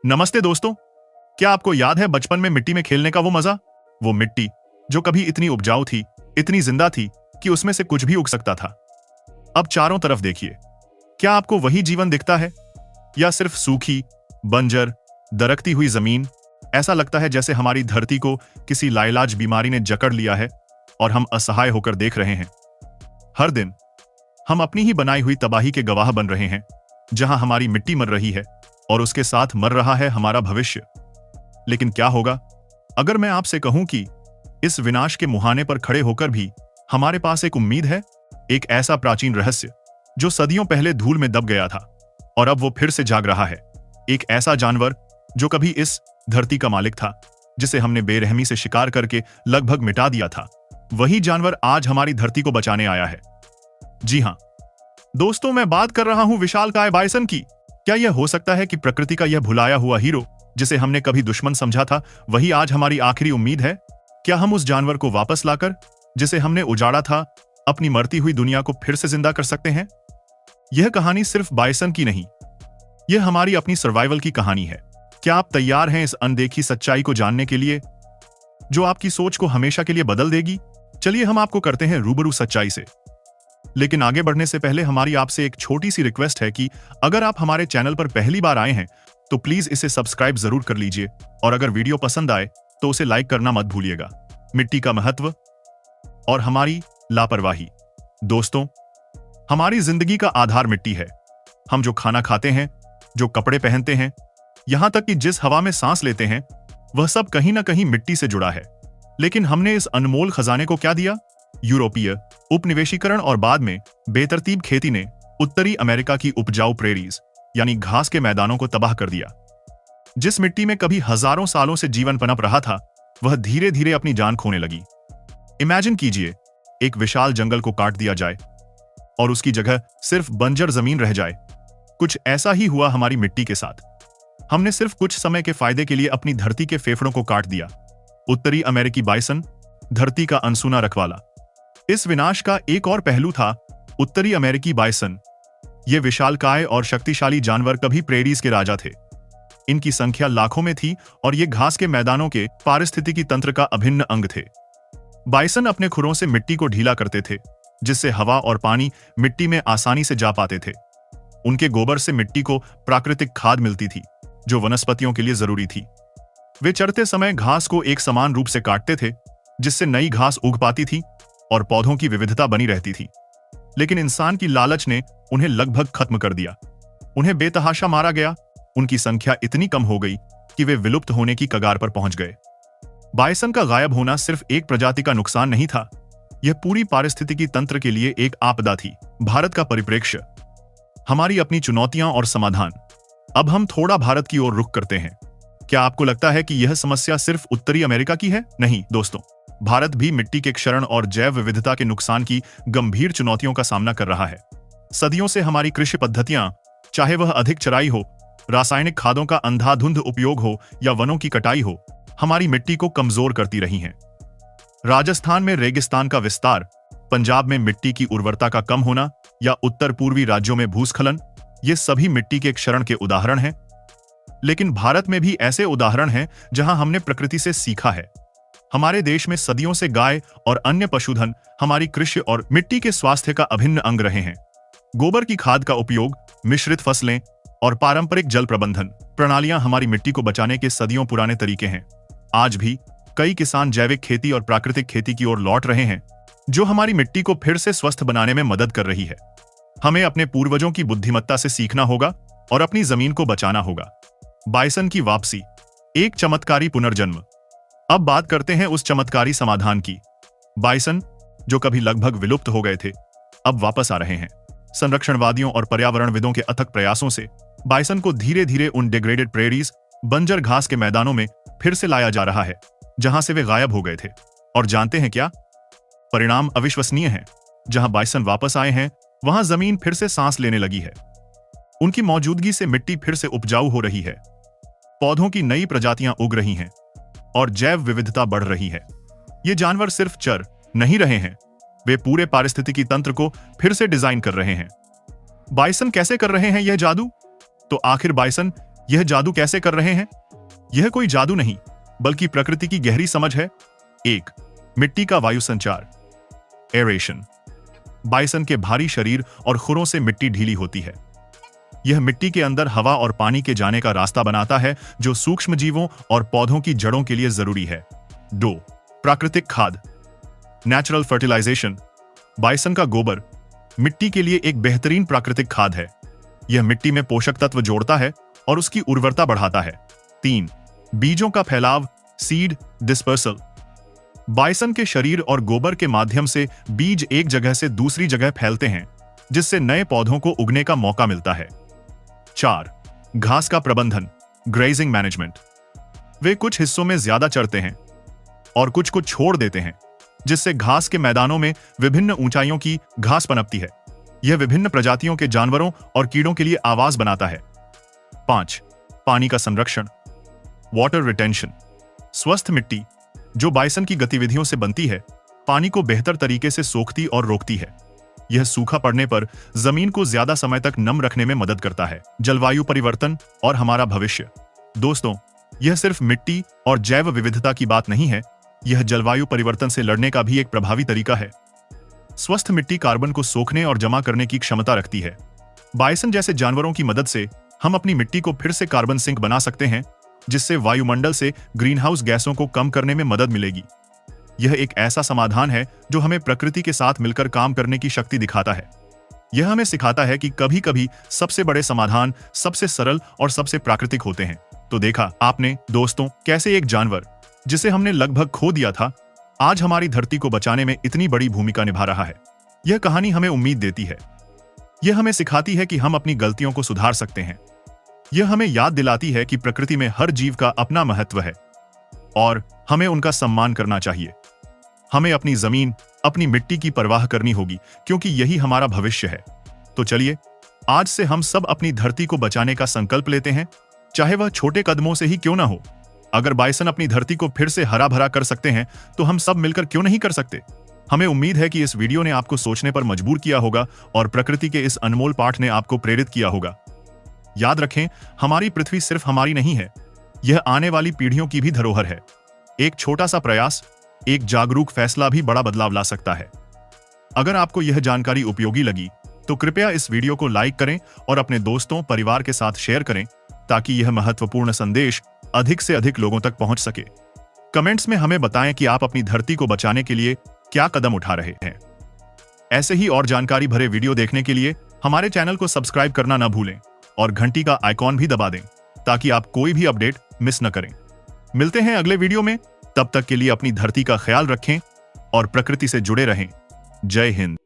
नमस्ते दोस्तों। क्या आपको याद है बचपन में मिट्टी में खेलने का वो मजा? वो मिट्टी जो कभी इतनी उपजाऊ थी, इतनी जिंदा थी कि उसमें से कुछ भी उग सकता था। अब चारों तरफ देखिए, क्या आपको वही जीवन दिखता है या सिर्फ सूखी, बंजर, दरकती हुई जमीन? ऐसा लगता है जैसे हमारी धरती को किसी लाइलाज बीमारी ने जकड़ लिया है और हम असहाय होकर देख रहे हैं। हर दिन हम अपनी ही बनाई हुई तबाही के गवाह बन रहे हैं, जहां हमारी मिट्टी मर रही है और उसके साथ मर रहा है हमारा भविष्य। लेकिन क्या होगा अगर मैं आपसे कहूं कि इस विनाश के मुहाने पर खड़े होकर भी हमारे पास एक उम्मीद है, एक ऐसा प्राचीन रहस्य जो सदियों पहले धूल में दब गया था और अब वो फिर से जाग रहा है। एक ऐसा जानवर जो कभी इस धरती का मालिक था, जिसे हमने बेरहमी से शिकार करके लगभग मिटा दिया था। वही जानवर आज हमारी धरती को बचाने आया है। जी हां दोस्तों, मैं बात कर रहा हूं विशालकाय बाइसन की। क्या यह हो सकता है कि प्रकृति का यह भुलाया हुआ हीरो, जिसे हमने कभी दुश्मन समझा था, वही आज हमारी आखिरी उम्मीद है? क्या हम उस जानवर को वापस लाकर, जिसे हमने उजाड़ा था, अपनी मरती हुई दुनिया को फिर से जिंदा कर सकते हैं? यह कहानी सिर्फ बाइसन की नहीं, यह हमारी अपनी सर्वाइवल की कहानी है। क्या आप तैयार हैं इस अनदेखी सच्चाई को जानने के लिए, जो आपकी सोच को हमेशा के लिए बदल देगी? चलिए हम आपको करते हैं रूबरू सच्चाई से। लेकिन आगे बढ़ने से पहले हमारी आपसे एक छोटी सी रिक्वेस्ट है कि अगर आप हमारे चैनल पर पहली बार आए हैं तो प्लीज इसे सब्सक्राइब जरूर कर लीजिए, और अगर वीडियो पसंद आए तो उसे लाइक करना मत भूलिएगा। मिट्टी का महत्व और हमारी लापरवाही। दोस्तों, हमारी जिंदगी का आधार मिट्टी है। हम जो खाना खाते हैं, जो कपड़े पहनते हैं, यहां तक कि जिस हवा में सांस लेते हैं, वह सब कहीं ना कहीं मिट्टी से जुड़ा है। लेकिन हमने इस अनमोल खजाने को क्या दिया? यूरोपीय उपनिवेशीकरण और बाद में बेतरतीब खेती ने उत्तरी अमेरिका की उपजाऊ प्रेरीज यानी घास के मैदानों को तबाह कर दिया। जिस मिट्टी में कभी हजारों सालों से जीवन पनप रहा था, वह धीरे धीरे अपनी जान खोने लगी। इमेजिन कीजिए, एक विशाल जंगल को काट दिया जाए और उसकी जगह सिर्फ बंजर जमीन रह जाए। कुछ ऐसा ही हुआ हमारी मिट्टी के साथ। हमने सिर्फ कुछ समय के फायदे के लिए अपनी धरती के फेफड़ों को काट दिया। उत्तरी अमेरिकी बाइसन, धरती का अनसुना रखवाला। इस विनाश का एक और पहलू था उत्तरी अमेरिकी बाइसन। ये विशालकाय और शक्तिशाली जानवर कभी प्रेरीज के राजा थे। इनकी संख्या लाखों में थी और ये घास के मैदानों के पारिस्थितिकी तंत्र का अभिन्न अंग थे। बाइसन अपने खुरों से मिट्टी को ढीला करते थे, जिससे हवा और पानी मिट्टी में आसानी से जा पाते थे। उनके गोबर से मिट्टी को प्राकृतिक खाद मिलती थी, जो वनस्पतियों के लिए जरूरी थी। वे चरते समय घास को एक समान रूप से काटते थे, जिससे नई घास उग पाती थी और पौधों की विविधता बनी रहती थी। लेकिन इंसान की लालच ने उन्हें लगभग खत्म कर दिया। उन्हें बेतहाशा मारा गया। उनकी संख्या इतनी कम हो गई कि वे विलुप्त होने की कगार पर पहुंच गए। बाइसन का गायब होना सिर्फ एक प्रजाति का नुकसान नहीं था, यह पूरी पारिस्थितिकी तंत्र के लिए एक आपदा थी। भारत का परिप्रेक्ष्य, हमारी अपनी चुनौतियां और समाधान। अब हम थोड़ा भारत की ओर रुख करते हैं। क्या आपको लगता है कि यह समस्या सिर्फ उत्तरी अमेरिका की है? नहीं दोस्तों, भारत भी मिट्टी के क्षरण और जैव विविधता के नुकसान की गंभीर चुनौतियों का सामना कर रहा है। सदियों से हमारी कृषि पद्धतियां, चाहे वह अधिक चराई हो, रासायनिक खादों का अंधाधुंध उपयोग हो या वनों की कटाई हो, हमारी मिट्टी को कमजोर करती रही हैं। राजस्थान में रेगिस्तान का विस्तार, पंजाब में मिट्टी की उर्वरता का कम होना या उत्तर पूर्वी राज्यों में भूस्खलन, ये सभी मिट्टी के क्षरण के उदाहरण हैं। लेकिन भारत में भी ऐसे उदाहरण हैं जहां हमने प्रकृति से सीखा है। हमारे देश में सदियों से गाय और अन्य पशुधन हमारी कृषि और मिट्टी के स्वास्थ्य का अभिन्न अंग रहे हैं। गोबर की खाद का उपयोग, मिश्रित फसलें और पारंपरिक जल प्रबंधन प्रणालियां हमारी मिट्टी को बचाने के सदियों पुराने तरीके हैं। आज भी कई किसान जैविक खेती और प्राकृतिक खेती की ओर लौट रहे हैं, जो हमारी मिट्टी को फिर से स्वस्थ बनाने में मदद कर रही है। हमें अपने पूर्वजों की बुद्धिमत्ता से सीखना होगा और अपनी जमीन को बचाना होगा। बाइसन की वापसी, एक चमत्कारी पुनर्जन्म। अब बात करते हैं उस चमत्कारी समाधान की। बाइसन, जो कभी लगभग विलुप्त हो गए थे, अब वापस आ रहे हैं। संरक्षणवादियों और पर्यावरणविदों के अथक प्रयासों से बाइसन को धीरे धीरे उन डिग्रेडेड प्रेरीज, बंजर घास के मैदानों में फिर से लाया जा रहा है, जहां से वे गायब हो गए थे। और जानते हैं क्या? परिणाम अविश्वसनीय हैं। जहां बाइसन वापस आए हैं, वहां जमीन फिर से सांस लेने लगी है। उनकी मौजूदगी से मिट्टी फिर से उपजाऊ हो रही है, पौधों की नई प्रजातियां उग रही हैं और जैव विविधता बढ़ रही है। ये जानवर सिर्फ चर नहीं रहे हैं, वे पूरे पारिस्थितिकी तंत्र को फिर से डिजाइन कर रहे हैं। बाइसन कैसे कर रहे हैं यह जादू? तो आखिर बाइसन यह जादू कैसे कर रहे हैं? यह कोई जादू नहीं, बल्कि प्रकृति की गहरी समझ है। 1. मिट्टी का वायु संचार, एरेशन। बाइसन के भारी शरीर और खुरों से मिट्टी ढीली होती है। यह मिट्टी के अंदर हवा और पानी के जाने का रास्ता बनाता है, जो सूक्ष्म जीवों और पौधों की जड़ों के लिए जरूरी है। 2. प्राकृतिक खाद, नेचुरल फर्टिलाइजेशन। बाइसन का गोबर मिट्टी के लिए एक बेहतरीन प्राकृतिक खाद है। यह मिट्टी में पोषक तत्व जोड़ता है और उसकी उर्वरता बढ़ाता है। 3. बीजों का फैलाव, सीड डिस्पर्सल। बाइसन के शरीर और गोबर के माध्यम से बीज एक जगह से दूसरी जगह फैलते हैं, जिससे नए पौधों को उगने का मौका मिलता है। 4. घास का प्रबंधन, ग्रेजिंग मैनेजमेंट। वे कुछ हिस्सों में ज्यादा चरते हैं और कुछ को छोड़ देते हैं, जिससे घास के मैदानों में विभिन्न ऊंचाइयों की घास पनपती है। यह विभिन्न प्रजातियों के जानवरों और कीड़ों के लिए आवास बनाता है। 5. पानी का संरक्षण, वाटर रिटेंशन। स्वस्थ मिट्टी, जो बाइसन की गतिविधियों से बनती है, पानी को बेहतर तरीके से सोखती और रोकती है। यह सूखा पड़ने पर जमीन को ज्यादा समय तक नम रखने में मदद करता है। जलवायु परिवर्तन और हमारा भविष्य। दोस्तों, यह सिर्फ मिट्टी और जैव विविधता की बात नहीं है, यह जलवायु परिवर्तन से लड़ने का भी एक प्रभावी तरीका है। स्वस्थ मिट्टी कार्बन को सोखने और जमा करने की क्षमता रखती है। बाइसन जैसे जानवरों की मदद से हम अपनी मिट्टी को फिर से कार्बन सिंक बना सकते हैं, जिससे वायुमंडल से ग्रीनहाउस गैसों को कम करने में मदद मिलेगी। यह एक ऐसा समाधान है जो हमें प्रकृति के साथ मिलकर काम करने की शक्ति दिखाता है। यह हमें सिखाता है कि कभी कभी सबसे बड़े समाधान सबसे सरल और सबसे प्राकृतिक होते हैं। तो देखा आपने दोस्तों, कैसे एक जानवर जिसे हमने लगभग खो दिया था, आज हमारी धरती को बचाने में इतनी बड़ी भूमिका निभा रहा है। यह कहानी हमें उम्मीद देती है। यह हमें सिखाती है कि हम अपनी गलतियों को सुधार सकते हैं। यह हमें याद दिलाती है कि प्रकृति में हर जीव का अपना महत्व है और हमें उनका सम्मान करना चाहिए। हमें अपनी जमीन, अपनी मिट्टी की परवाह करनी होगी, क्योंकि यही हमारा भविष्य है। तो चलिए, आज से हम सब अपनी धरती को बचाने का संकल्प लेते हैं, चाहे वह छोटे कदमों से ही क्यों ना हो। अगर बाइसन अपनी धरती को फिर से हरा भरा कर सकते हैं, तो हम सब मिलकर क्यों नहीं कर सकते। हमें उम्मीद है कि इस वीडियो ने आपको सोचने पर मजबूर किया होगा और प्रकृति के इस अनमोल पाठ ने आपको प्रेरित किया होगा। याद रखें, हमारी पृथ्वी सिर्फ हमारी नहीं है, यह आने वाली पीढ़ियों की भी धरोहर है। एक छोटा सा प्रयास, एक जागरूक फैसला भी बड़ा बदलाव ला सकता है। अगर आपको यह जानकारी उपयोगी लगी, तो कृपया इस वीडियो को लाइक करें और अपने दोस्तों, परिवार के साथ शेयर करें, ताकि यह महत्वपूर्ण संदेश अधिक से अधिक लोगों तक पहुंच सके। कमेंट्स में हमें बताएं कि आप अपनी धरती को बचाने के लिए क्या कदम उठा रहे हैं। ऐसे ही और जानकारी भरे वीडियो देखने के लिए हमारे चैनल को सब्सक्राइब करना न भूलें और घंटी का आइकॉन भी दबा दें, ताकि आप कोई भी अपडेट मिस न करें। मिलते हैं अगले वीडियो में, तब तक के लिए अपनी धरती का ख्याल रखें और प्रकृति से जुड़े रहें। जय हिंद।